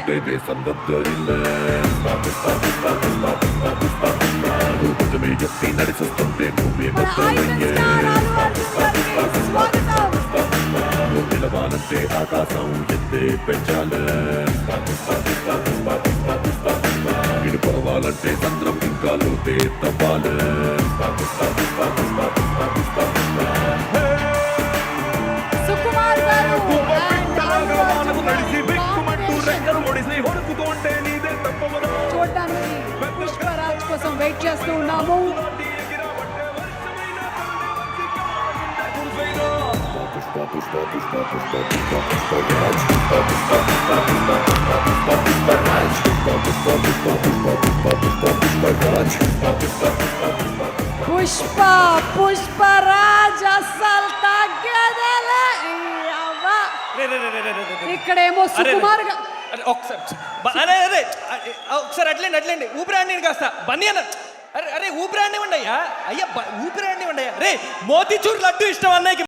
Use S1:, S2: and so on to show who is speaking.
S1: They సందద్దరిల్లే కొంచెమే ఎత్తి నడిచొస్తుంటే నువ్వే మొత్తమయ్యే నిలవాలంటే ఆకాశం ఎత్తే పెంచాలే ఇటు పొరవాలంటే చంద్రం ఇంకా లోతే తవ్వాలే
S2: సుకుమార్ గారు చూడడానికి పుష్పరాజ్ కోసం వెయిట్ చేస్తూ ఉన్నాము. పుష్ప పుష్పరాజ్ అస్సలు తగ్గేదేలే. ఇక్కడేమో సుకుమార్ గారు
S3: ఒకసారి అట్లేండి ఊపిరాండి కాస్త బన్నీ అన్న. అరే ఊపిరాండి ఇవ్వండి అయ్యా ఊపిరాండి ఇవ్వండి అయ్యా. రే మోతీచూర్ లడ్డు ఇష్టం అన్నయ్యకి.